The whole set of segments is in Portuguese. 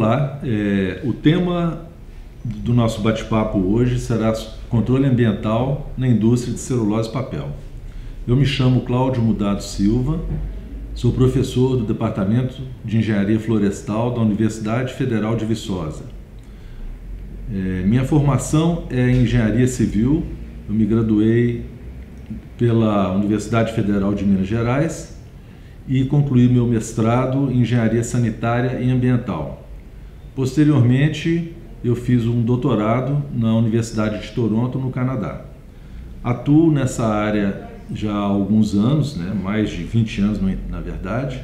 Olá, o tema do nosso bate-papo hoje será controle ambiental na indústria de celulose e papel. Eu me chamo Cláudio Mudado Silva, sou professor do Departamento de Engenharia Florestal da Universidade Federal de Viçosa. Minha formação é em Engenharia Civil, eu me graduei pela Universidade Federal de Minas Gerais e concluí meu mestrado em Engenharia Sanitária e Ambiental. Posteriormente, eu fiz um doutorado na Universidade de Toronto, no Canadá. Atuo nessa área já há alguns anos, mais de 20 anos na verdade,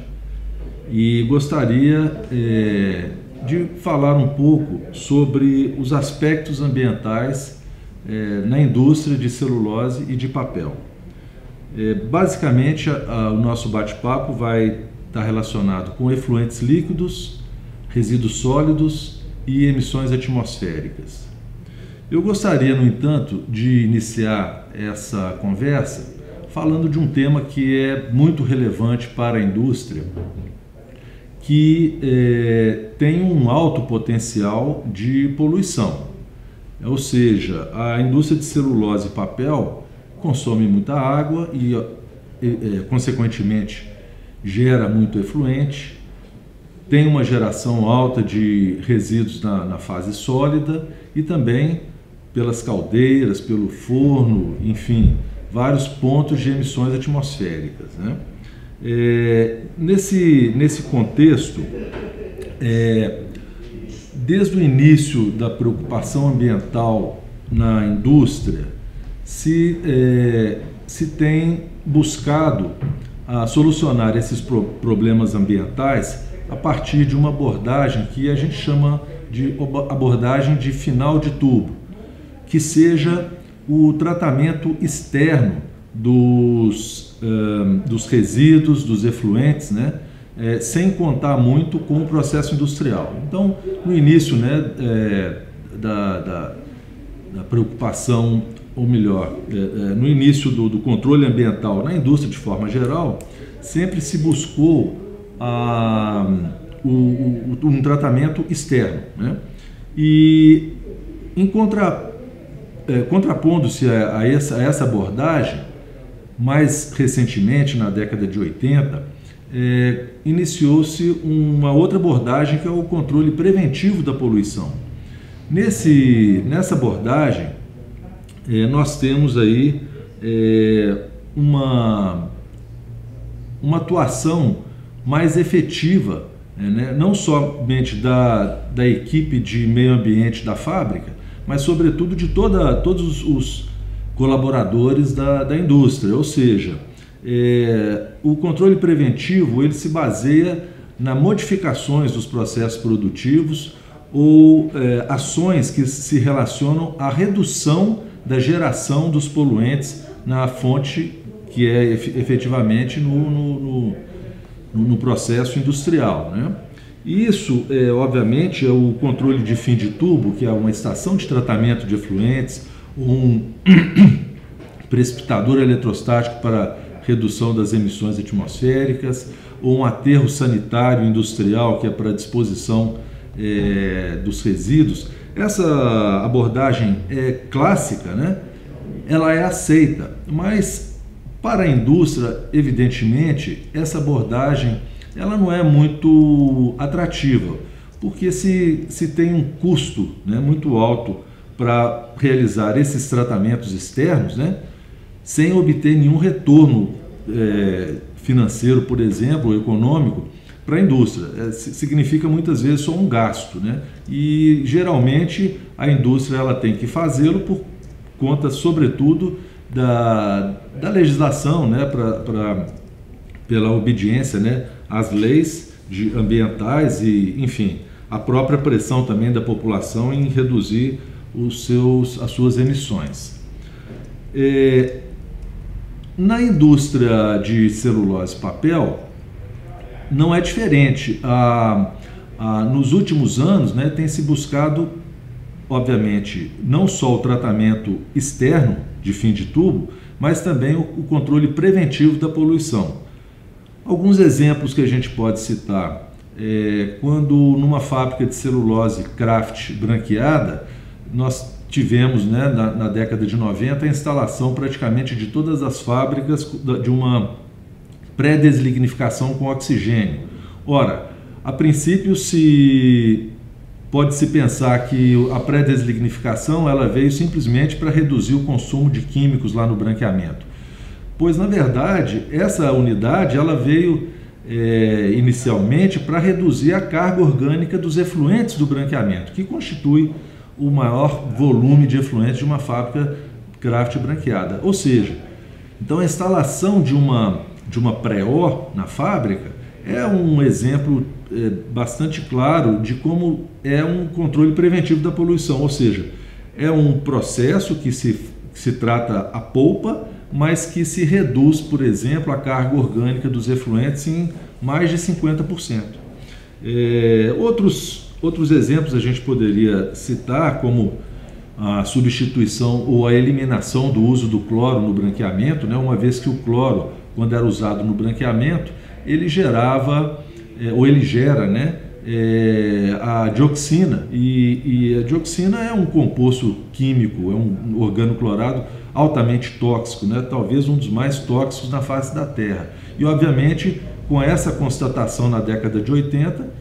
e gostaria de falar um pouco sobre os aspectos ambientais na indústria de celulose e de papel. Basicamente, o nosso bate-papo vai estar relacionado com efluentes líquidos, resíduos sólidos e emissões atmosféricas. Eu gostaria, no entanto, de iniciar essa conversa falando de um tema que é muito relevante para a indústria, que tem um alto potencial de poluição. Ou seja, a indústria de celulose e papel consome muita água e, consequentemente, gera muito efluente, tem uma geração alta de resíduos na fase sólida e também pelas caldeiras, pelo forno, enfim, vários pontos de emissões atmosféricas. Nesse contexto, desde o início da preocupação ambiental na indústria, se tem buscado solucionar esses problemas ambientais a partir de uma abordagem que a gente chama de abordagem de final de tubo, que seja o tratamento externo dos resíduos, dos efluentes, sem contar muito com o processo industrial. Então, no início da preocupação, ou melhor, no início do controle ambiental na indústria de forma geral, sempre se buscou um tratamento externo. E contrapondo-se a essa abordagem, mais recentemente, na década de 80, iniciou-se uma outra abordagem que é o controle preventivo da poluição. Nessa abordagem, nós temos aí uma atuação mais efetiva, não somente da equipe de meio ambiente da fábrica, mas sobretudo de todos os colaboradores da indústria. Ou seja, o controle preventivo ele se baseia nas modificações dos processos produtivos ou ações que se relacionam à redução da geração dos poluentes na fonte que é efetivamente no processo industrial. Isso, obviamente, é o controle de fim de tubo, que é uma estação de tratamento de efluentes, um precipitador eletrostático para redução das emissões atmosféricas, ou um aterro sanitário industrial, que é para disposição dos resíduos. Essa abordagem clássica, ela é aceita, mas para a indústria, evidentemente, essa abordagem ela não é muito atrativa, porque se tem um custo muito alto para realizar esses tratamentos externos, sem obter nenhum retorno financeiro, por exemplo, econômico, para a indústria. Significa muitas vezes só um gasto, e geralmente a indústria ela tem que fazê-lo por conta, sobretudo, da legislação, pela obediência às leis ambientais e, enfim, a própria pressão também da população em reduzir as suas emissões. Na indústria de celulose e papel, não é diferente. Nos últimos anos, tem se buscado, obviamente, não só o tratamento externo de fim de tubo, mas também o controle preventivo da poluição. Alguns exemplos que a gente pode citar quando numa fábrica de celulose Kraft branqueada, nós tivemos, né, na década de 90 a instalação praticamente de todas as fábricas de uma pré-deslignificação com oxigênio. Ora, a princípio pode-se pensar que a pré-deslignificação ela veio simplesmente para reduzir o consumo de químicos lá no branqueamento, pois na verdade essa unidade ela veio inicialmente para reduzir a carga orgânica dos efluentes do branqueamento, que constitui o maior volume de efluentes de uma fábrica Kraft branqueada. Ou seja, então a instalação de uma pré-O na fábrica é um exemplo bastante claro de como é um controle preventivo da poluição, ou seja, é um processo que se trata a polpa, mas que se reduz, por exemplo, a carga orgânica dos efluentes em mais de 50%. Outros exemplos a gente poderia citar, como a substituição ou a eliminação do uso do cloro no branqueamento, né? Uma vez que o cloro, quando era usado no branqueamento, ele gerava, ou ele gera, né, a dioxina, e a dioxina é um composto químico, é um organoclorado altamente tóxico, né, talvez um dos mais tóxicos na face da Terra. E, obviamente, com essa constatação na década de 80,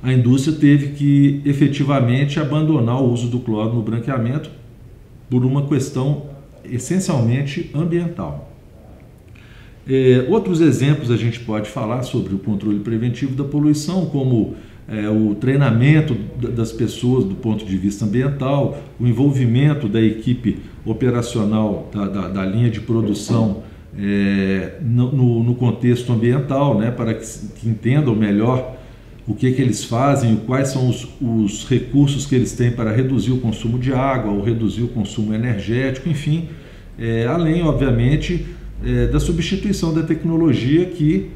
a indústria teve que efetivamente abandonar o uso do cloro no branqueamento por uma questão essencialmente ambiental. Outros exemplos a gente pode falar sobre o controle preventivo da poluição, como o treinamento das pessoas do ponto de vista ambiental, o envolvimento da equipe operacional da linha de produção no contexto ambiental, né, para que entendam melhor o que eles fazem, quais são os recursos que eles têm para reduzir o consumo de água, ou reduzir o consumo energético, enfim, além, obviamente, da substituição da tecnologia, que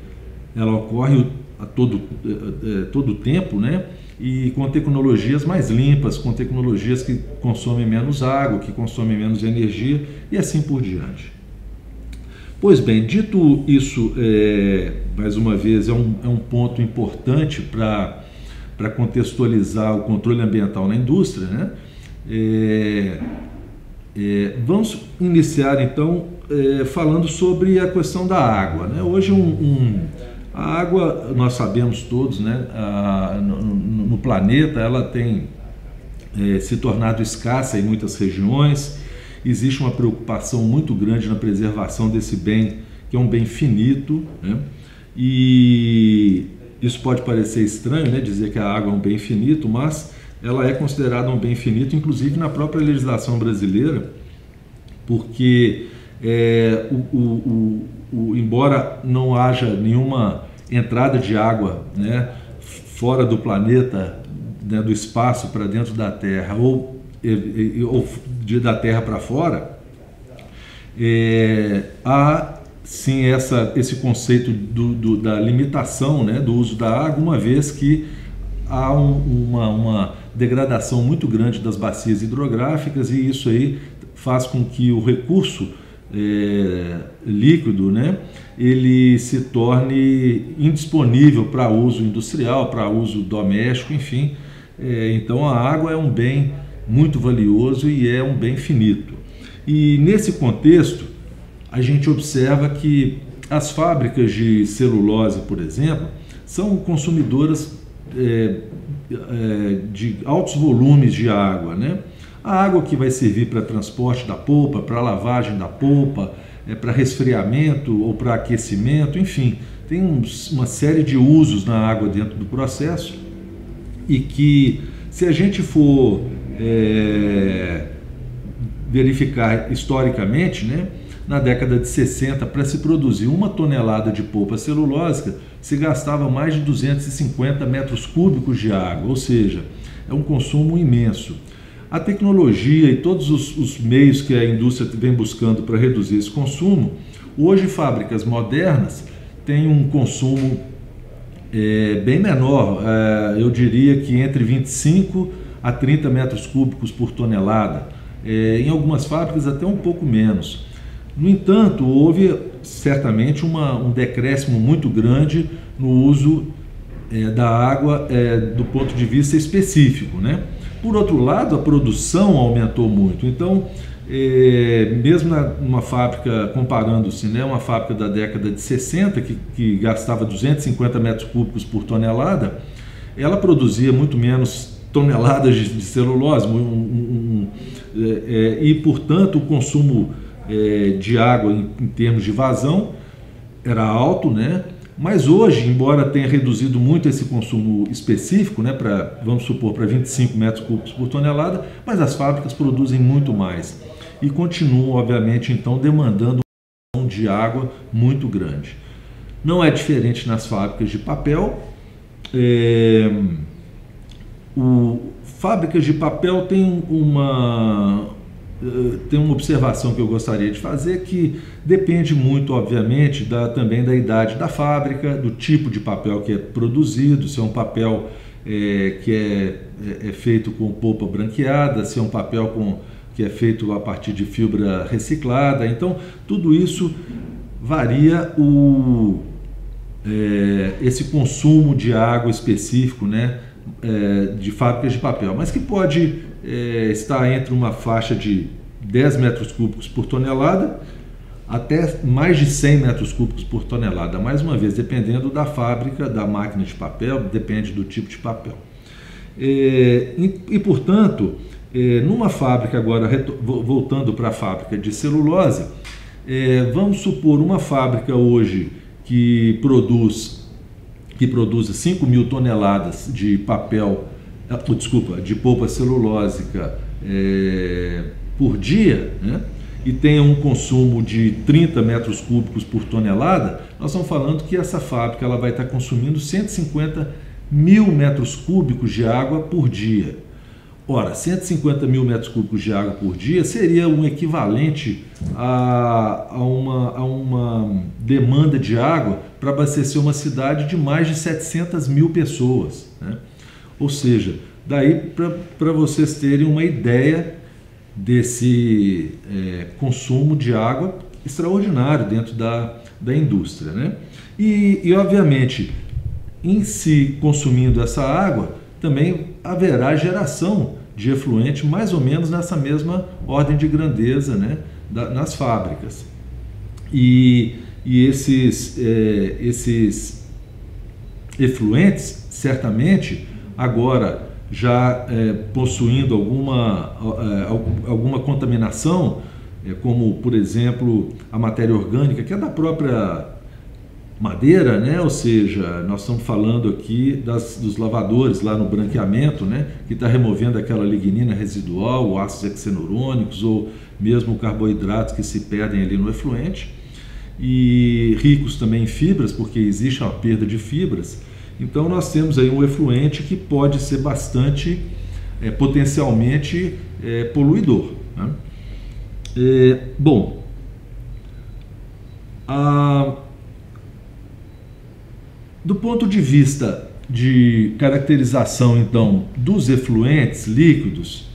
ela ocorre a todo tempo, né? E com tecnologias mais limpas, com tecnologias que consomem menos água, que consomem menos energia e assim por diante. Pois bem, dito isso, mais uma vez, é um ponto importante para contextualizar o controle ambiental na indústria, né? Vamos iniciar então falando sobre a questão da água, né? Hoje a água, nós sabemos todos, né, no planeta ela tem se tornado escassa em muitas regiões. Existe uma preocupação muito grande na preservação desse bem, que é um bem finito, né? E isso pode parecer estranho, né, dizer que a água é um bem finito, mas ela é considerada um bem finito, inclusive na própria legislação brasileira, porque embora não haja nenhuma entrada de água, né, fora do planeta, né, do espaço para dentro da Terra, ou da Terra para fora, há sim esse conceito da limitação, né, do uso da água, uma vez que há uma degradação muito grande das bacias hidrográficas, e isso aí faz com que o recurso líquido, né, ele se torne indisponível para uso industrial, para uso doméstico, enfim. Então a água é um bem muito valioso e é um bem finito. E nesse contexto, a gente observa que as fábricas de celulose, por exemplo, são consumidoras de altos volumes de água, né? A água que vai servir para transporte da polpa, para lavagem da polpa, para resfriamento ou para aquecimento, enfim, tem uma série de usos na água dentro do processo, e que, se a gente for verificar historicamente, né, na década de 60, para se produzir 1 tonelada de polpa celulósica, se gastava mais de 250 metros cúbicos de água, ou seja, é um consumo imenso. A tecnologia e todos os meios que a indústria vem buscando para reduzir esse consumo, hoje fábricas modernas têm um consumo bem menor, eu diria que entre 25 a 30 metros cúbicos por tonelada, em algumas fábricas até um pouco menos. No entanto, houve certamente um decréscimo muito grande no uso da água do ponto de vista específico, né? Por outro lado, a produção aumentou muito. Então, mesmo numa fábrica, comparando-se, né, uma fábrica da década de 60, que gastava 250 metros cúbicos por tonelada, ela produzia muito menos toneladas de celulose e, portanto, o consumo de água em termos de vazão era alto, né? Mas hoje, embora tenha reduzido muito esse consumo específico, né, vamos supor, para 25 metros cúbicos por tonelada, mas as fábricas produzem muito mais e continuam, obviamente, então, demandando uma produção de água muito grande. Não é diferente nas fábricas de papel. Fábricas de papel tem uma observação que eu gostaria de fazer, que depende muito, obviamente, também da idade da fábrica, do tipo de papel que é produzido, se é um papel que é feito com polpa branqueada, se é um papel que é feito a partir de fibra reciclada. Então, tudo isso varia esse consumo de água específico, né, de fábricas de papel, mas que pode estar entre uma faixa de 10 metros cúbicos por tonelada até mais de 100 metros cúbicos por tonelada, mais uma vez, dependendo da fábrica, da máquina de papel, depende do tipo de papel. Portanto, numa fábrica, agora voltando para a fábrica de celulose, vamos supor uma fábrica hoje que produza 5.000 toneladas de papel, de polpa celulósica por dia, né? E tenha um consumo de 30 metros cúbicos por tonelada, nós estamos falando que essa fábrica ela vai estar consumindo 150 mil metros cúbicos de água por dia. Ora, 150 mil metros cúbicos de água por dia seria um equivalente a uma demanda de água para abastecer uma cidade de mais de 700 mil pessoas, né? Ou seja, daí para vocês terem uma ideia desse consumo de água extraordinário dentro da indústria, né? E obviamente, em se consumindo essa água, também haverá geração de efluente mais ou menos nessa mesma ordem de grandeza, né, nas fábricas. E esses efluentes, certamente, agora já possuindo alguma contaminação, como, por exemplo, a matéria orgânica, que é da própria madeira, né? Ou seja, nós estamos falando aqui dos lavadores lá no branqueamento, né? Que está removendo aquela lignina residual, ácidos hexenurônicos ou mesmo carboidratos que se perdem ali no efluente, e ricos também em fibras, porque existe uma perda de fibras. Então nós temos aí um efluente que pode ser bastante potencialmente poluidor, né? Bom, do ponto de vista de caracterização, então, dos efluentes líquidos,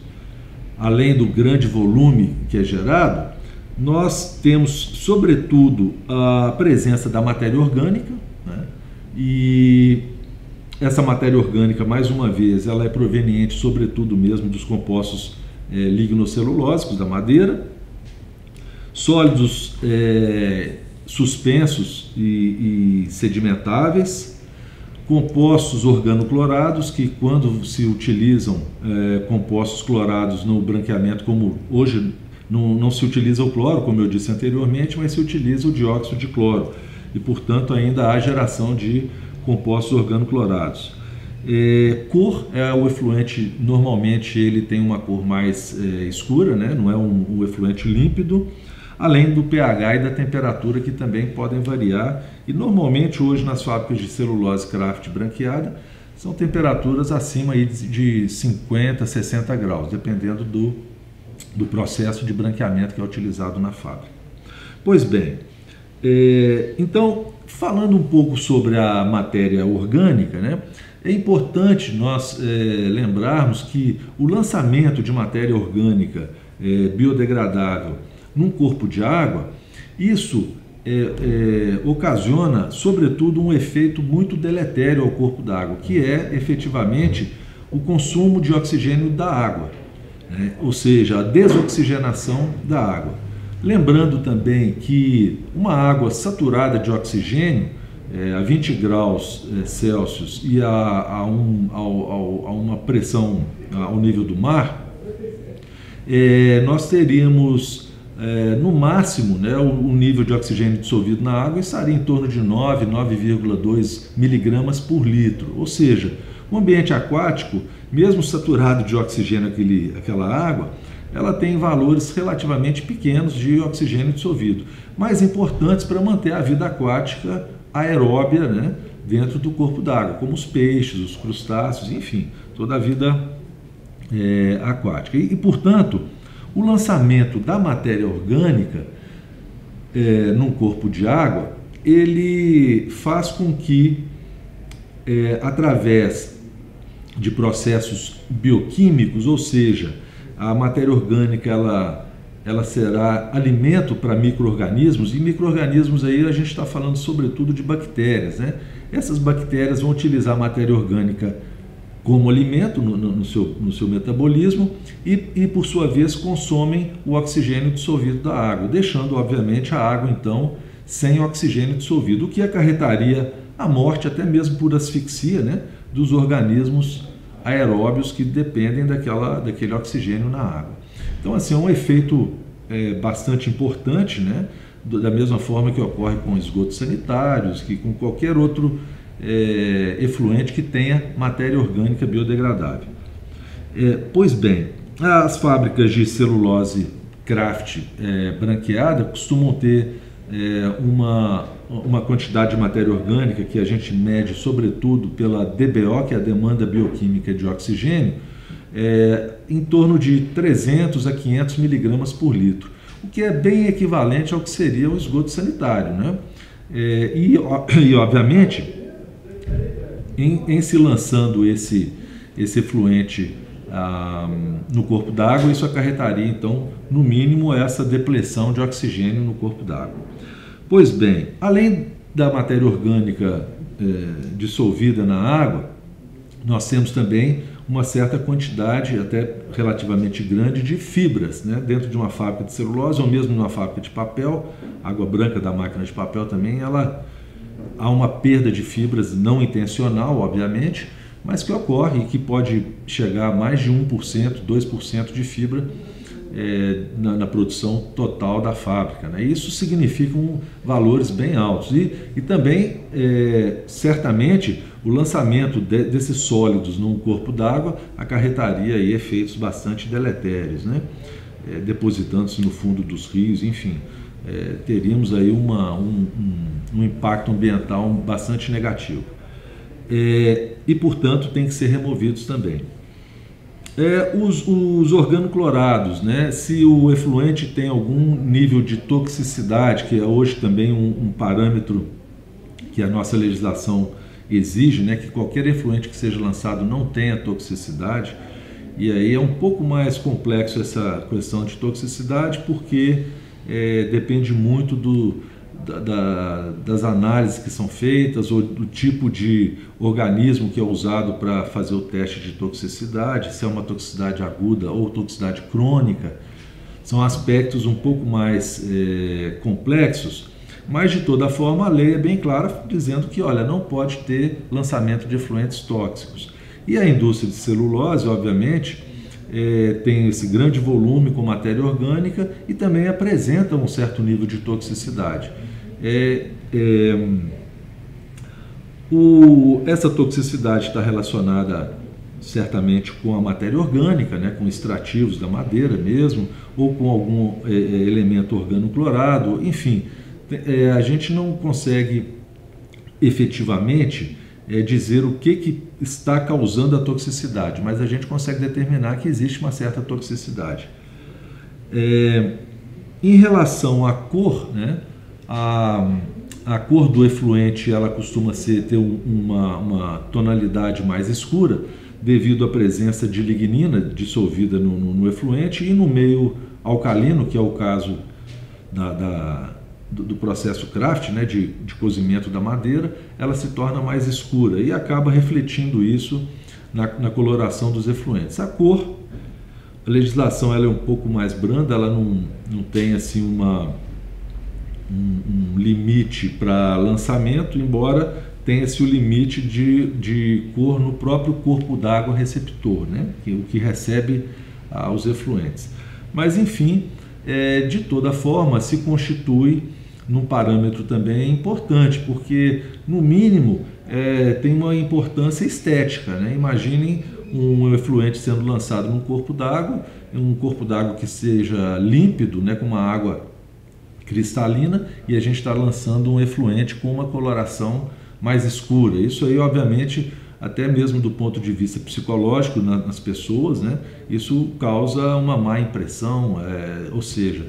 além do grande volume que é gerado, nós temos, sobretudo, a presença da matéria orgânica, né? E essa matéria orgânica, mais uma vez, ela é proveniente, sobretudo, mesmo dos compostos lignocelulósicos da madeira, sólidos suspensos e sedimentáveis, compostos organoclorados, que quando se utilizam compostos clorados no branqueamento, como hoje não se utiliza o cloro, como eu disse anteriormente, mas se utiliza o dióxido de cloro, e portanto ainda há geração de compostos organoclorados. Cor o efluente, normalmente ele tem uma cor mais escura, né? Não é um efluente límpido, além do pH e da temperatura, que também podem variar, e normalmente hoje nas fábricas de celulose Kraft branqueada são temperaturas acima aí de 50, 60 graus, dependendo do processo de branqueamento que é utilizado na fábrica. Pois bem, então, falando um pouco sobre a matéria orgânica, né, é importante nós lembrarmos que o lançamento de matéria orgânica biodegradável num corpo de água, isso ocasiona, sobretudo, um efeito muito deletério ao corpo d'água, que é efetivamente o consumo de oxigênio da água, né? Ou seja, a desoxigenação da água. Lembrando também que uma água saturada de oxigênio, a 20 graus Celsius e a uma pressão ao nível do mar, nós teríamos no máximo, né, o nível de oxigênio dissolvido na água estaria em torno de 9,2 miligramas por litro. Ou seja, o ambiente aquático, mesmo saturado de oxigênio aquela água, ela tem valores relativamente pequenos de oxigênio dissolvido, mas importantes para manter a vida aquática aeróbia, né, dentro do corpo d'água, como os peixes, os crustáceos, enfim, toda a vida aquática. Portanto, o lançamento da matéria orgânica num corpo de água, ele faz com que, através de processos bioquímicos, ou seja, a matéria orgânica ela será alimento para micro-organismos, e micro-organismos aí a gente está falando sobretudo de bactérias, né? Essas bactérias vão utilizar a matéria orgânica como alimento no seu metabolismo e, por sua vez, consomem o oxigênio dissolvido da água, deixando, obviamente, a água, então, sem oxigênio dissolvido, o que acarretaria a morte, até mesmo por asfixia, né, dos organismos aeróbios que dependem daquele oxigênio na água. Então, assim, é um efeito bastante importante, né, da mesma forma que ocorre com esgotos sanitários, que com qualquer outro efluente que tenha matéria orgânica biodegradável. Pois bem, as fábricas de celulose Kraft branqueada costumam ter uma quantidade de matéria orgânica que a gente mede sobretudo pela DBO, que é a demanda bioquímica de oxigênio, em torno de 300 a 500 miligramas por litro, o que é bem equivalente ao que seria o esgoto sanitário, né? E obviamente, em se lançando esse efluente no corpo d'água, isso acarretaria, então, no mínimo, essa depleção de oxigênio no corpo d'água. Pois bem, além da matéria orgânica dissolvida na água, nós temos também uma certa quantidade, até relativamente grande, de fibras, né? Dentro de uma fábrica de celulose ou mesmo numa fábrica de papel, água branca da máquina de papel também, há uma perda de fibras não intencional, obviamente, mas que ocorre e que pode chegar a mais de 1%, 2% de fibra na produção total da fábrica, né? Isso significa valores bem altos e também, certamente, o lançamento desses sólidos num corpo d'água acarretaria aí efeitos bastante deletérios, né? Depositando-se no fundo dos rios, enfim, teríamos aí um impacto ambiental bastante negativo. E, portanto, tem que ser removidos também. Os organoclorados, né? Se o efluente tem algum nível de toxicidade, que é hoje também um parâmetro que a nossa legislação exige, né? Que qualquer efluente que seja lançado não tenha toxicidade, e aí é um pouco mais complexo essa questão de toxicidade, porque depende muito das análises que são feitas ou do tipo de organismo que é usado para fazer o teste de toxicidade, se é uma toxicidade aguda ou toxicidade crônica. São aspectos um pouco mais complexos, mas de toda forma a lei é bem clara dizendo que, olha, não pode ter lançamento de efluentes tóxicos. E a indústria de celulose, obviamente, tem esse grande volume com matéria orgânica e também apresenta um certo nível de toxicidade. Essa toxicidade está relacionada certamente com a matéria orgânica, né, com extrativos da madeira mesmo, ou com algum elemento organoclorado, enfim, a gente não consegue efetivamente dizer o que está causando a toxicidade, mas a gente consegue determinar que existe uma certa toxicidade. Em relação à cor, né, a cor do efluente ela costuma ter uma tonalidade mais escura devido à presença de lignina dissolvida no efluente, e no meio alcalino, que é o caso do processo craft, né, de cozimento da madeira, ela se torna mais escura e acaba refletindo isso na coloração dos efluentes. A cor, a legislação ela é um pouco mais branda, ela não tem assim um limite para lançamento, embora tenha-se o limite de cor no próprio corpo d'água receptor, né, o que recebe os efluentes. Mas, enfim, de toda forma, se constitui num parâmetro também importante, porque, no mínimo, tem uma importância estética, né? Imaginem um efluente sendo lançado num corpo d'água, um corpo d'água que seja límpido, né, com uma água cristalina, e a gente está lançando um efluente com uma coloração mais escura. Isso aí, obviamente, até mesmo do ponto de vista psicológico nas pessoas, né, isso causa uma má impressão, ou seja,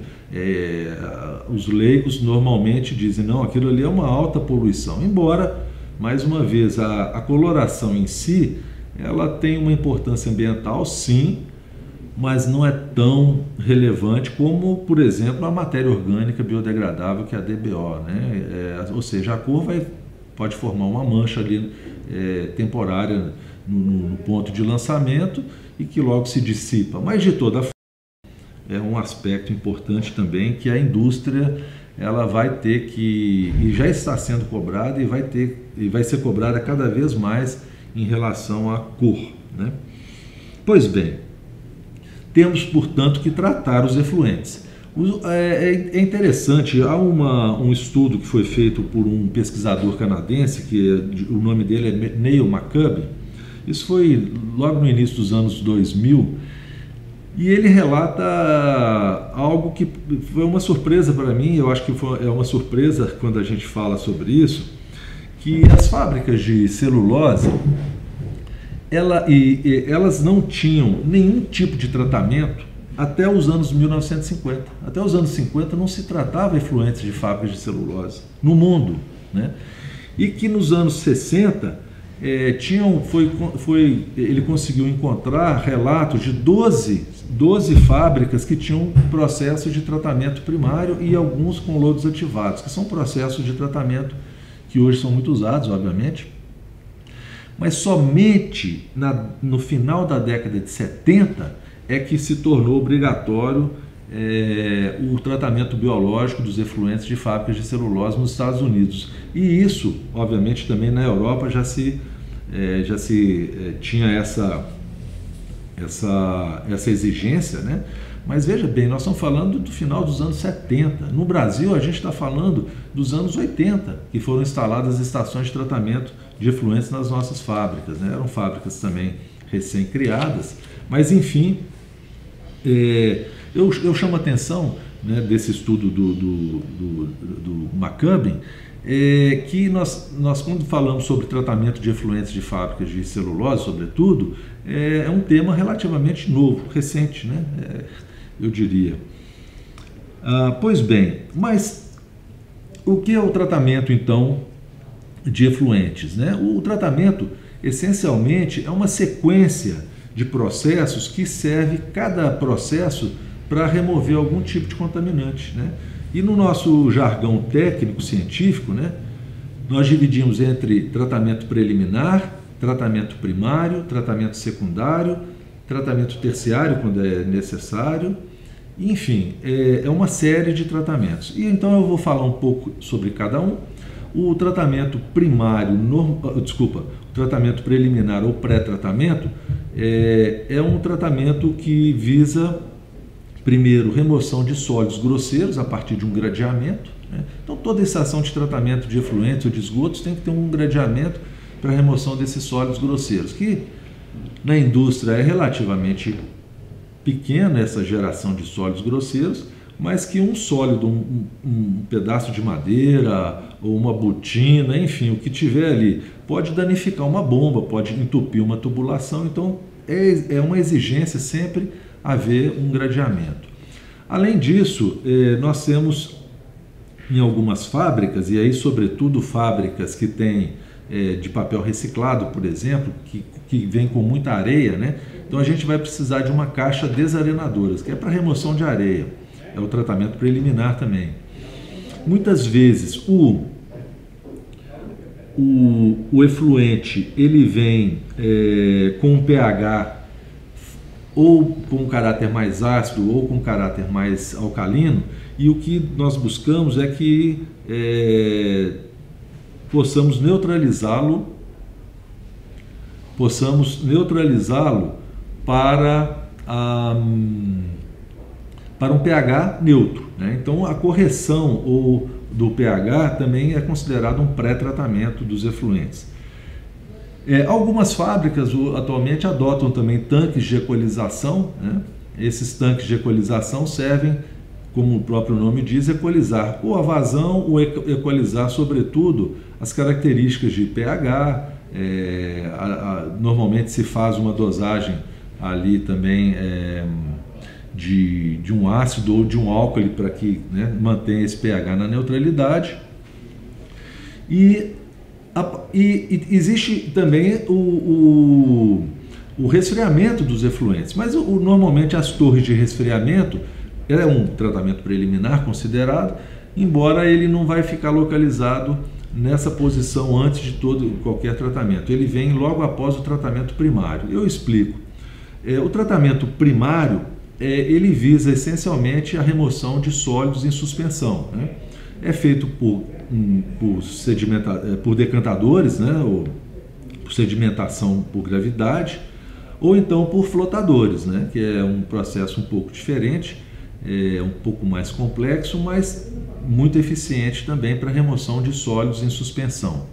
os leigos normalmente dizem, não, aquilo ali é uma alta poluição, embora, mais uma vez, a coloração em si, ela tem uma importância ambiental, sim, mas não é tão relevante como, por exemplo, a matéria orgânica biodegradável, que é a DBO, né? Ou seja, a cor pode formar uma mancha ali temporária no ponto de lançamento e que logo se dissipa. Mas, de toda forma, é um aspecto importante também que a indústria ela vai ter que, e já está sendo cobrada e vai ser cobrada cada vez mais em relação à cor, né? Pois bem, temos, portanto, que tratar os efluentes. É interessante, há um estudo que foi feito por um pesquisador canadense, que o nome dele é Neil Maccubbin. Isso foi logo no início dos anos 2000, e ele relata algo que foi uma surpresa para mim. Eu acho que é uma surpresa quando a gente fala sobre isso, que as fábricas de celulose, elas não tinham nenhum tipo de tratamento até os anos 1950. Até os anos 50 não se tratava efluentes de fábricas de celulose no mundo, né? E que nos anos 60 ele conseguiu encontrar relatos de 12 fábricas que tinham processos de tratamento primário e alguns com lodos ativados, que são processos de tratamento que hoje são muito usados, obviamente. Mas somente no final da década de 70 é que se tornou obrigatório o tratamento biológico dos efluentes de fábricas de celulose nos Estados Unidos. E isso, obviamente, também na Europa já se tinha essa exigência, né? Mas veja bem, nós estamos falando do final dos anos 70. No Brasil, a gente está falando dos anos 80, que foram instaladas estações de tratamento de efluentes nas nossas fábricas, né? Eram fábricas também recém-criadas, mas, enfim, eu chamo a atenção, né, desse estudo do Maccubbin, que nós, quando falamos sobre tratamento de efluentes de fábricas de celulose, sobretudo, é um tema relativamente novo, recente, né? Eu diria. Pois bem, mas o que é o tratamento, então, de efluentes, né? O tratamento, essencialmente, é uma sequência de processos que serve cada processo para remover algum tipo de contaminante, né? E no nosso jargão técnico científico, né, nós dividimos entre tratamento preliminar, tratamento primário, tratamento secundário, tratamento terciário quando é necessário, enfim, é uma série de tratamentos. E então eu vou falar um pouco sobre cada um. O tratamento primário, o tratamento preliminar ou pré-tratamento é um tratamento que visa, primeiro, remoção de sólidos grosseiros a partir de um gradeamento, né? Então, toda essa ação de tratamento de efluentes ou de esgotos tem que ter um gradeamento para a remoção desses sólidos grosseiros, que na indústria é relativamente pequena essa geração de sólidos grosseiros, mas que um sólido, um pedaço de madeira ou uma botina, enfim, o que tiver ali, pode danificar uma bomba, pode entupir uma tubulação. Então, é uma exigência sempre haver um gradeamento. Além disso, nós temos em algumas fábricas, e aí sobretudo fábricas que têm de papel reciclado, por exemplo, que vem com muita areia, né? Então a gente vai precisar de uma caixa desarenadora, que é para remoção de areia. É o tratamento preliminar também. Muitas vezes o efluente ele vem com um pH ou com um caráter mais ácido ou com um caráter mais alcalino, e o que nós buscamos é que possamos neutralizá-lo para um pH neutro, né? Então a correção do pH também é considerado um pré-tratamento dos efluentes. Algumas fábricas atualmente adotam também tanques de equalização, né? Esses tanques de equalização servem, como o próprio nome diz, equalizar ou a vazão ou equalizar sobretudo as características de pH. Normalmente se faz uma dosagem ali também de um ácido ou de um álcali para que, né, mantenha esse pH na neutralidade. E existe também o resfriamento dos efluentes, mas normalmente as torres de resfriamento é um tratamento preliminar considerado, embora ele não vai ficar localizado nessa posição antes de qualquer tratamento. Ele vem logo após o tratamento primário. Eu explico. O tratamento primário ele visa essencialmente a remoção de sólidos em suspensão, né? É feito por decantadores, né? Ou por sedimentação por gravidade, ou então por flotadores, né? Que é um processo um pouco diferente, um pouco mais complexo, mas muito eficiente também para remoção de sólidos em suspensão.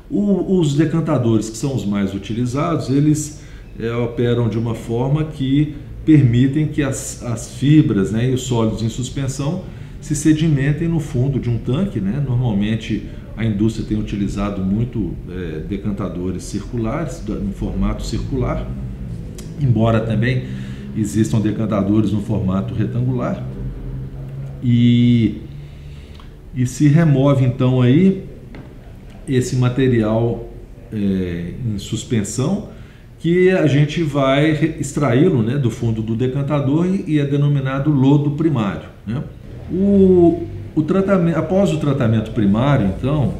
Os decantadores, que são os mais utilizados, eles operam de uma forma que permitem que as fibras, né, e os sólidos em suspensão se sedimentem no fundo de um tanque, né? Normalmente a indústria tem utilizado muito decantadores circulares, no formato circular, embora também existam decantadores no formato retangular, e se remove então aí esse material em suspensão, que a gente vai extraí-lo, né, do fundo do decantador, e é denominado lodo primário, né? Após o tratamento primário, então,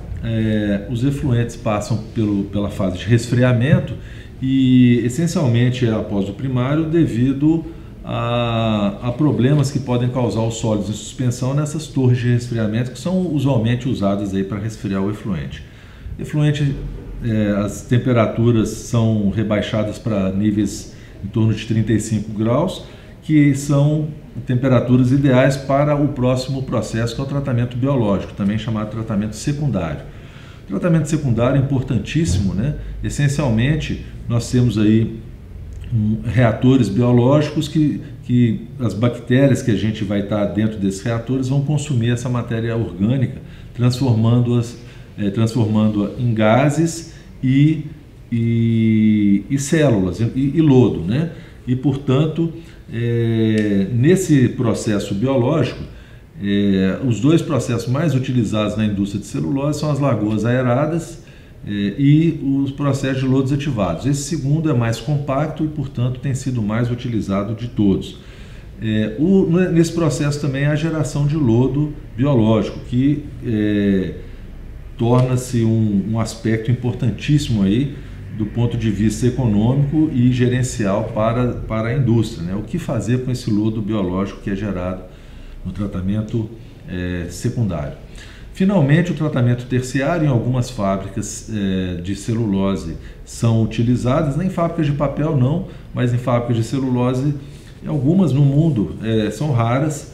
os efluentes passam pela fase de resfriamento, e essencialmente após o primário, devido a problemas que podem causar os sólidos em suspensão nessas torres de resfriamento, que são usualmente usadas aí para resfriar o efluente. As temperaturas são rebaixadas para níveis em torno de 35 graus, que são temperaturas ideais para o próximo processo, que é o tratamento biológico, também chamado tratamento secundário. O tratamento secundário é importantíssimo, né? Essencialmente, nós temos aí reatores biológicos que as bactérias que a gente vai estar dentro desses reatores vão consumir essa matéria orgânica, transformando-a em gases e células e lodo, né? E, portanto, nesse processo biológico, os dois processos mais utilizados na indústria de celulose são as lagoas aeradas e os processos de lodos ativados. Esse segundo é mais compacto e, portanto, tem sido mais utilizado de todos. Nesse processo também há a geração de lodo biológico, que torna-se um aspecto importantíssimo aí do ponto de vista econômico e gerencial para a indústria, né? O que fazer com esse lodo biológico que é gerado no tratamento secundário. Finalmente, o tratamento terciário, em algumas fábricas de celulose são utilizadas, nem em fábricas de papel não, mas em fábricas de celulose, algumas no mundo são raras,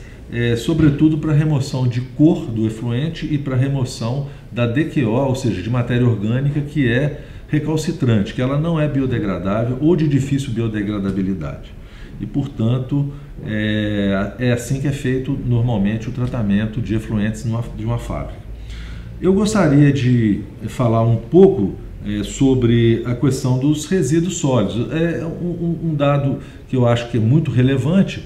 sobretudo para remoção de cor do efluente e para remoção da DQO, ou seja, de matéria orgânica que é recalcitrante, que ela não é biodegradável ou de difícil biodegradabilidade. E, portanto, é assim que é feito normalmente o tratamento de efluentes de uma fábrica. Eu gostaria de falar um pouco sobre a questão dos resíduos sólidos. Um dado que eu acho que é muito relevante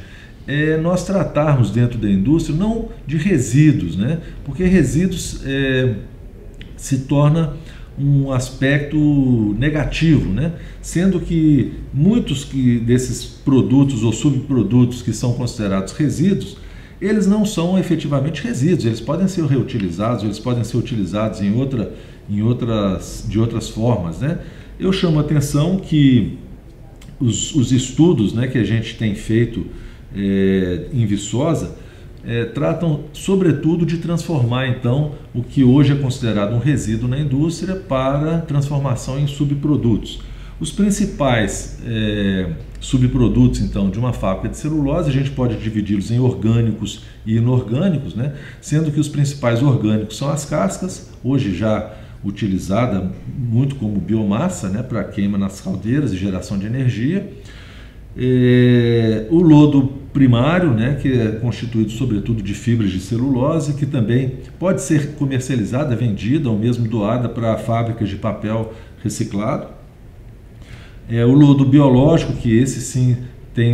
é nós tratarmos dentro da indústria não de resíduos, né? Porque resíduos se torna um aspecto negativo, né? Sendo que muitos desses produtos ou subprodutos que são considerados resíduos, eles não são efetivamente resíduos, eles podem ser reutilizados, eles podem ser utilizados de outras formas, né? Eu chamo a atenção que os estudos, né, que a gente tem feito em Viçosa tratam sobretudo de transformar então o que hoje é considerado um resíduo na indústria para transformação em subprodutos. Os principais subprodutos então de uma fábrica de celulose, a gente pode dividi-los em orgânicos e inorgânicos, né? Sendo que os principais orgânicos são as cascas, hoje já utilizada muito como biomassa, né, para queima nas caldeiras e geração de energia. O lodo primário, né, que é constituído sobretudo de fibras de celulose, que também pode ser comercializada, vendida ou mesmo doada para fábricas de papel reciclado. O lodo biológico, que esse sim tem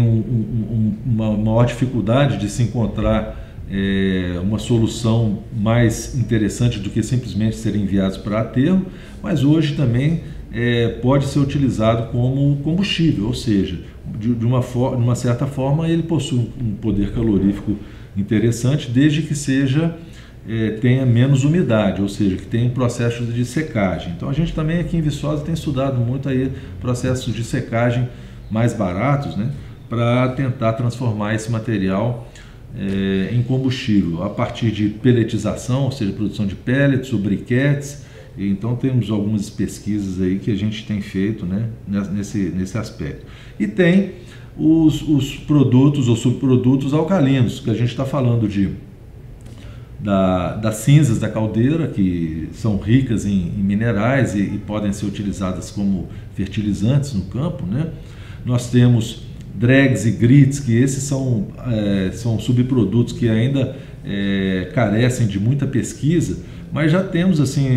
uma maior dificuldade de se encontrar uma solução mais interessante do que simplesmente serem enviados para aterro, mas hoje também pode ser utilizado como combustível, ou seja, de uma certa forma ele possui um poder calorífico interessante, desde que tenha menos umidade, ou seja, que tenha um processo de secagem. Então a gente também aqui em Viçosa tem estudado muito aí processos de secagem mais baratos, né, para tentar transformar esse material em combustível, a partir de pelletização, ou seja, produção de pellets ou briquetes. Então temos algumas pesquisas aí que a gente tem feito, né, nesse aspecto. E tem os produtos ou subprodutos alcalinos, que a gente está falando das cinzas da caldeira, que são ricas em minerais e podem ser utilizadas como fertilizantes no campo, né? Nós temos dregs e grits, que esses são subprodutos que ainda carecem de muita pesquisa, mas já temos assim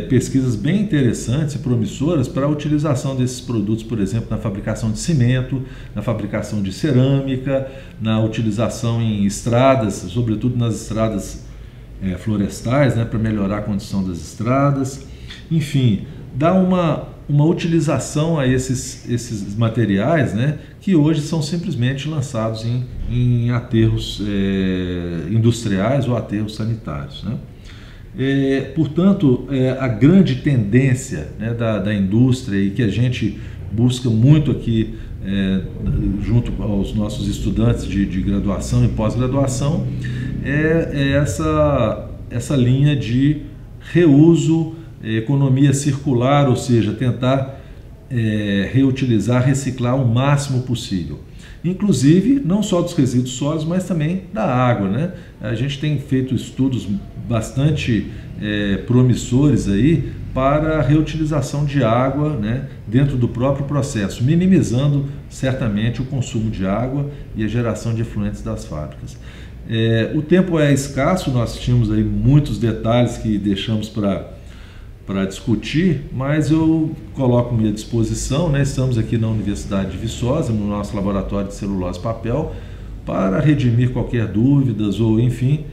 pesquisas bem interessantes e promissoras para a utilização desses produtos, por exemplo, na fabricação de cimento, na fabricação de cerâmica, na utilização em estradas, sobretudo nas estradas florestais, né, para melhorar a condição das estradas. Enfim, dá uma utilização a esses materiais, né, que hoje são simplesmente lançados em aterros industriais ou aterros sanitários, né? Portanto, a grande tendência, né, da indústria e que a gente busca muito aqui junto aos nossos estudantes de graduação e pós-graduação é essa linha de reuso, economia circular, ou seja, tentar reutilizar, reciclar o máximo possível. Inclusive, não só dos resíduos sólidos, mas também da água, né? A gente tem feito estudos bastante promissores aí para a reutilização de água, né, dentro do próprio processo, minimizando certamente o consumo de água e a geração de efluentes das fábricas. O tempo é escasso, nós tínhamos aí muitos detalhes que deixamos para discutir, mas eu coloco-me à disposição, né? Estamos aqui na Universidade de Viçosa, no nosso laboratório de celulose e papel, para redimir qualquer dúvidas ou, enfim,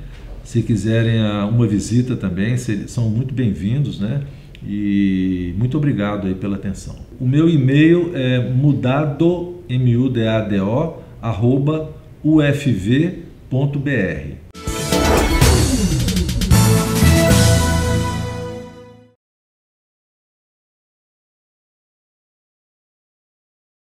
se quiserem uma visita também, são muito bem-vindos, né? E muito obrigado aí pela atenção. O meu e-mail é mudado@ufv.br.